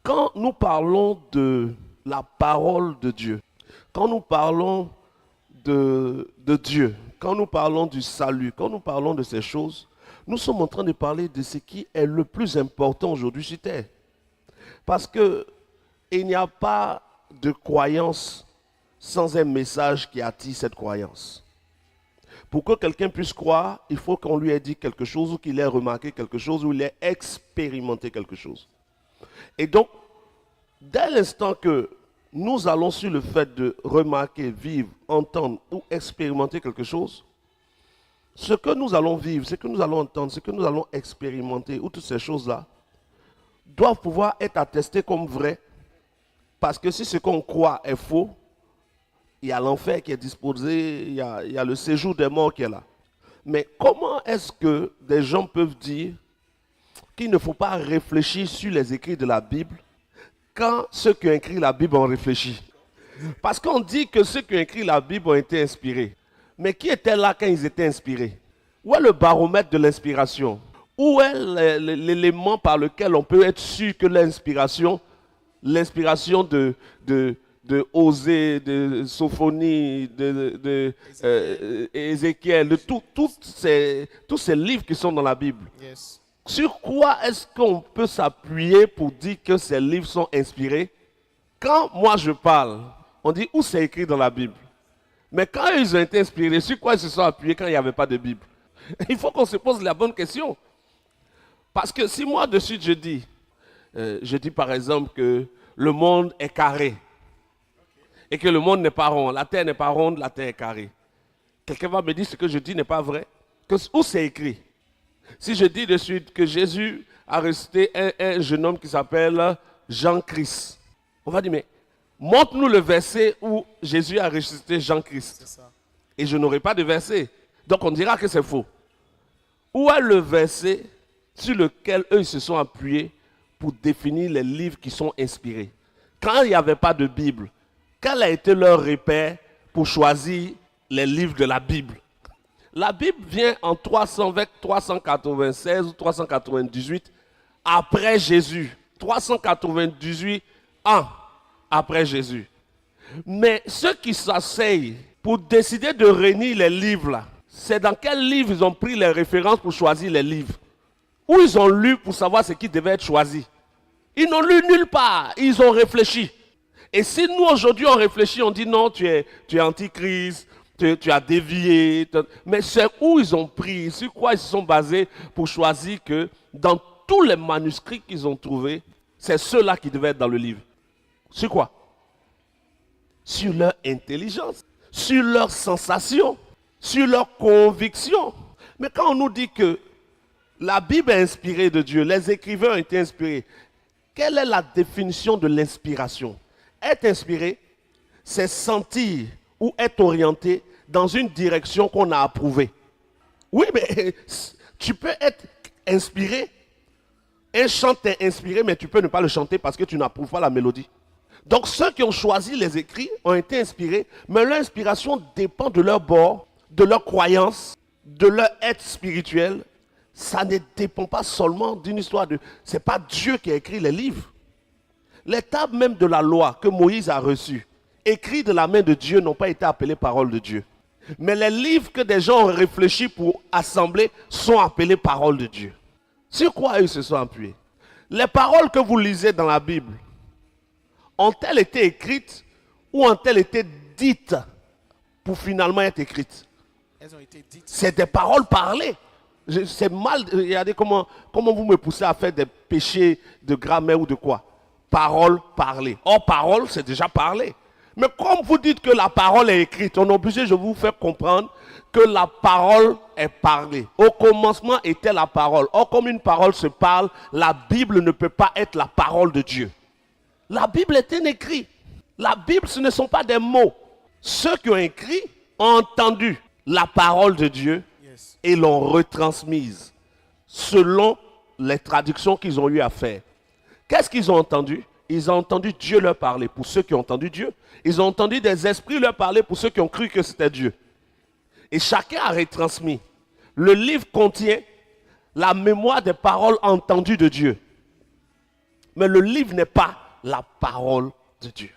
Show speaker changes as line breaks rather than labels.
Quand nous parlons de la parole de Dieu, quand nous parlons de Dieu, quand nous parlons du salut, quand nous parlons de ces choses, nous sommes en train de parler de ce qui est le plus important aujourd'hui sur terre. Parce que il n'y a pas de croyance sans un message qui attire cette croyance. Pour que quelqu'un puisse croire, il faut qu'on lui ait dit quelque chose ou qu'il ait remarqué quelque chose ou qu'il ait expérimenté quelque chose. Et donc, dès l'instant que nous allons sur le fait de remarquer, vivre, entendre ou expérimenter quelque chose, ce que nous allons vivre, ce que nous allons entendre, ce que nous allons expérimenter, ou toutes ces choses-là, doivent pouvoir être attestées comme vraies. Parce que si ce qu'on croit est faux, il y a l'enfer qui est disposé, il y a le séjour des morts qui est là. Mais comment est-ce que des gens peuvent dire qu'il ne faut pas réfléchir sur les écrits de la Bible quand ceux qui ont écrit la Bible ont réfléchi? Parce qu'on dit que ceux qui ont écrit la Bible ont été inspirés. Mais qui était là quand ils étaient inspirés? Où est le baromètre de l'inspiration? Où est l'élément par lequel on peut être sûr que l'inspiration de Osée, de Sophonie, de Ézéchiel, de tous ces livres qui sont dans la Bible.
Yes.
Sur quoi est-ce qu'on peut s'appuyer pour dire que ces livres sont inspirés? Quand moi je parle, on dit où c'est écrit dans la Bible. Mais quand ils ont été inspirés, sur quoi ils se sont appuyés quand il n'y avait pas de Bible? Il faut qu'on se pose la bonne question. Parce que si moi de suite je dis par exemple que le monde est carré et que le monde n'est pas rond, la terre n'est pas ronde, la terre est carrée. Quelqu'un va me dire ce que je dis n'est pas vrai. Où c'est écrit? Si je dis de suite que Jésus a ressuscité un jeune homme qui s'appelle Jean-Christ, on va dire mais montre-nous le verset où Jésus a ressuscité Jean-Christ.
C'est ça.
Et je n'aurai pas de verset. Donc on dira que c'est faux. Où est le verset sur lequel eux se sont appuyés pour définir les livres qui sont inspirés? Quand il n'y avait pas de Bible, quel a été leur repère pour choisir les livres de la Bible? La Bible vient en 396 ou 398 après Jésus. 398 ans après Jésus. Mais ceux qui s'asseyent pour décider de réunir les livres là, c'est dans quel livre ils ont pris les références pour choisir les livres? Où ils ont lu pour savoir ce qui devait être choisi? Ils n'ont lu nulle part, ils ont réfléchi. Et si nous aujourd'hui on réfléchit, on dit non, tu es antichrist, tu as dévié. Mais c'est où ils ont pris, sur quoi ils se sont basés pour choisir que dans tous les manuscrits qu'ils ont trouvés, c'est ceux-là qui devaient être dans le livre. Sur quoi? Sur leur intelligence, sur leurs sensations, sur leurs convictions. Mais quand on nous dit que la Bible est inspirée de Dieu, les écrivains ont été inspirés, quelle est la définition de l'inspiration? Être inspiré, c'est sentir ou être orienté dans une direction qu'on a approuvée. Oui, mais tu peux être inspiré, un chant t'est inspiré, mais tu peux ne pas le chanter parce que tu n'approuves pas la mélodie. Donc ceux qui ont choisi les écrits ont été inspirés, mais leur inspiration dépend de leur bord, de leur croyance, de leur être spirituel. Ça ne dépend pas seulement d'une histoire de... Ce n'est pas Dieu qui a écrit les livres. Les tables même de la loi que Moïse a reçues, écrits de la main de Dieu, n'ont pas été appelés paroles de Dieu. Mais les livres que des gens ont réfléchi pour assembler sont appelés paroles de Dieu. Sur quoi ils se sont appuyés? Les paroles que vous lisez dans la Bible, ont-elles été écrites ou ont-elles été dites pour finalement être écrites?
Elles ont été dites.
C'est des paroles parlées. C'est mal, regardez comment vous me poussez à faire des péchés de grammaire ou de quoi? Paroles parlées. Or, parole, c'est déjà parlé. Mais comme vous dites que la parole est écrite, on est obligé de vous faire comprendre que la parole est parlée. Au commencement était la parole. Or, comme une parole se parle, la Bible ne peut pas être la parole de Dieu. La Bible est un écrit. La Bible, ce ne sont pas des mots. Ceux qui ont écrit ont entendu la parole de Dieu et l'ont retransmise selon les traductions qu'ils ont eu à faire. Qu'est-ce qu'ils ont entendu? Ils ont entendu Dieu leur parler pour ceux qui ont entendu Dieu. Ils ont entendu des esprits leur parler pour ceux qui ont cru que c'était Dieu. Et chacun a retransmis. Le livre contient la mémoire des paroles entendues de Dieu. mais le livre n'est pas la parole de Dieu.